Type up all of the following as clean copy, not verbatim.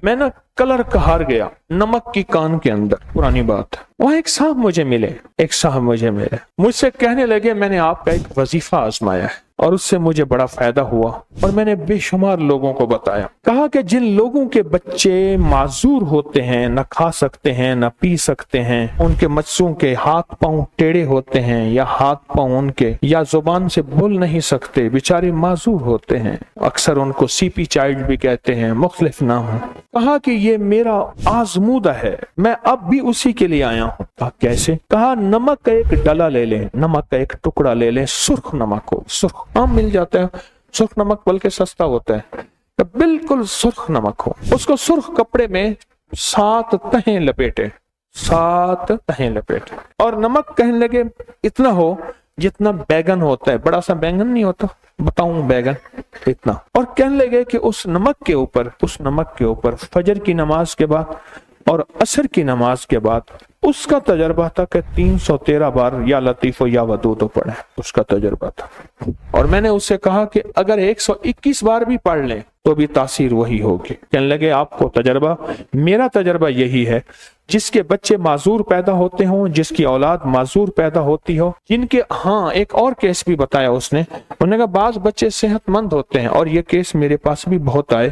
میں نا کلر کہار گیا نمک کی کان کے اندر، پرانی بات ہے، وہاں ایک صاحب مجھے ملے، مجھ سے کہنے لگے میں نے آپ کا ایک وظیفہ آزمایا ہے اور اس سے مجھے بڑا فائدہ ہوا، اور میں نے بے شمار لوگوں کو بتایا۔ کہا کہ جن لوگوں کے بچے معذور ہوتے ہیں، نہ کھا سکتے ہیں نہ پی سکتے ہیں، ان کے بچوں کے ہاتھ پاؤں ٹیڑے ہوتے ہیں یا ہاتھ پاؤں ان کے یا زبان سے بول نہیں سکتے، بیچارے معذور ہوتے ہیں، اکثر ان کو سی پی چائلڈ بھی کہتے ہیں، مختلف نام۔ کہا کہ یہ میرا آزمودہ ہے، میں اب بھی اسی کے لیے آیا ہوں۔ کہا کیسے؟ کہا نمک کا ایک ڈلا لے لیں، نمک کا ایک ٹکڑا لے لیں، سرخ نمک ہو، سرخ عام مل جاتا ہے سرخ نمک، بلکہ سستا ہوتا ہے، بالکل سرخ نمک ہو، اس کو سرخ کپڑے میں 7 تہیں لپیٹے، 7 تہیں لپیٹے، اور نمک کہنے لگے اتنا ہو جتنا بیگن ہوتا ہے، بڑا سا بیگن نہیں ہوتا، بتاؤں بیگن اتنا، اور کہنے لگے کہ اس نمک کے اوپر فجر کی نماز کے بعد اور عصر کی نماز کے بعد اس کا تجربہ تھا کہ 313 بار یا لطیف و یا ودود پڑھیں، اس کا تجربہ تھا۔ اور میں نے اس سے کہا کہ اگر 121 بار بھی پڑھ لیں تو بھی تاثیر وہی ہوگی۔ کہنے لگے آپ کو تجربہ، میرا تجربہ یہی ہے، جس کے بچے معذور پیدا ہوتے ہوں، جس کی اولاد معذور پیدا ہوتی ہو، جن کے ہاں ایک اور کیس بھی بتایا اس نے، انہوں نے کہا بعض بچے صحت مند ہوتے ہیں، اور یہ کیس میرے پاس بھی بہت آئے،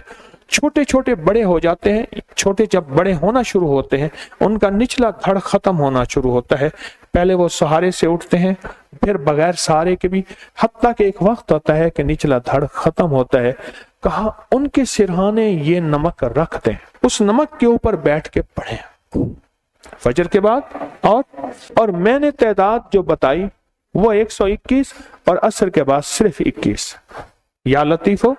چھوٹے چھوٹے بڑے ہو جاتے ہیں، چھوٹے جب بڑے ہونا شروع ہوتے ہیں ان کا نچلا دھڑ ختم ہونا شروع ہوتا ہے، پہلے وہ سہارے سے اٹھتے ہیں، پھر بغیر سہارے کے بھی، حتیٰ کہ ایک وقت ہوتا ہے کہ نچلا دھڑ ختم ہوتا ہے۔ کہا ان کے سرہانے یہ نمک رکھ دیں، اس نمک کے اوپر بیٹھ کے پڑھیں فجر کے بعد، اور میں نے تعداد جو بتائی وہ 121 اور عصر کے بعد صرف 21، یا لطیف ہو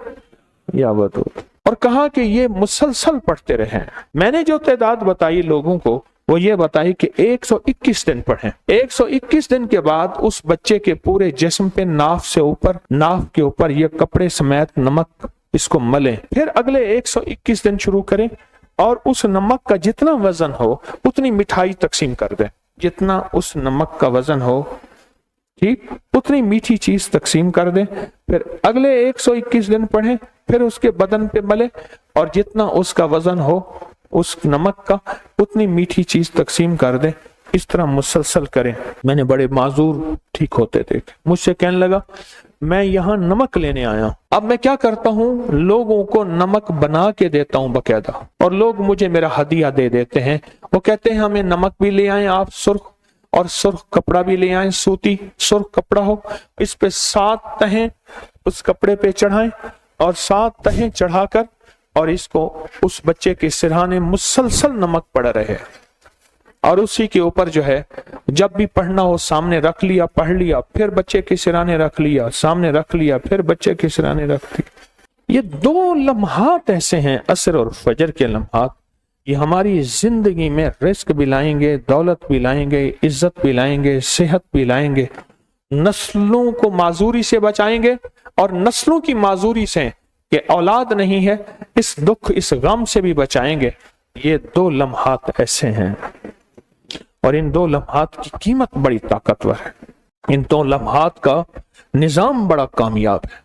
یا ودود، اور کہا کہ یہ مسلسل پڑھتے رہیں۔ میں نے جو تعداد بتائی لوگوں کو وہ یہ بتائی کہ 121 دن پڑھیں، 121 دن کے بعد اس بچے کے پورے جسم پہ ناف کے اوپر یہ کپڑے سمیت نمک اس کو ملیں، پھر اگلے 121 دن شروع کریں، اور اس نمک کا جتنا وزن ہو اتنی مٹھائی تقسیم کر دیں، جتنا اس نمک کا وزن ہو ٹھیک اتنی میٹھی چیز تقسیم کر دیں، پھر اگلے 121 دن پڑھیں، پھر اس کے بدن پہ ملے، اور جتنا اس کا وزن ہو اس نمک کا اتنی میٹھی چیز تقسیم کر دیں، اس طرح مسلسل کریں۔ میں نے بڑے معذور ٹھیک ہوتے دیکھے، مجھ سے کہنے لگا میں یہاں نمک لینے آیا ہوں، اب میں کیا کرتا ہوں، لوگوں کو نمک بنا کے دیتا ہوں باقاعدہ، اور لوگ مجھے میرا ہدیہ دے دیتے ہیں، وہ کہتے ہیں ہمیں نمک بھی لے آئیں آپ سرخ، اور سرخ کپڑا بھی لے آئیں، سوتی سرخ کپڑا ہو، اس پہ 7 تہیں اس کپڑے پہ چڑھائیں، اور 7 تہیں چڑھا کر اور اس کو اس بچے کے سرہانے مسلسل نمک پڑ رہے، اور اسی کے اوپر جو ہے جب بھی پڑھنا ہو سامنے رکھ لیا، پڑھ لیا، پھر بچے کے سرانے رکھ لیا، سامنے رکھ لیا، پھر بچے کے سرانے رکھ لیا۔ یہ 2 لمحات ایسے ہیں، عصر اور فجر کے لمحات، یہ ہماری زندگی میں رزق بھی لائیں گے، دولت بھی لائیں گے، عزت بھی لائیں گے، صحت بھی لائیں گے، نسلوں کو معذوری سے بچائیں گے، اور نسلوں کی معذوری سے کہ اولاد نہیں ہے اس دکھ اس غم سے بھی بچائیں گے۔ یہ 2 لمحات ایسے ہیں، اور ان 2 لمحات کی قیمت بڑی طاقتور ہے، ان 2 لمحات کا نظام بڑا کامیاب ہے،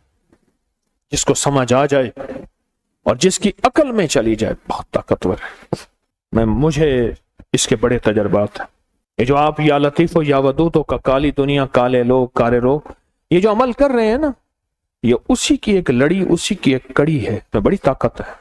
جس کو سمجھ آ جائے اور جس کی عقل میں چلی جائے بہت طاقتور ہے۔ مجھے اس کے بڑے تجربات ہیں، یہ جو آپ یا لطیف و یا ودود کا کالی دنیا کالے لوگ کارے رو یہ جو عمل کر رہے ہیں نا، یہ اسی کی ایک لڑی، اسی کی ایک کڑی ہے، بڑی طاقت ہے۔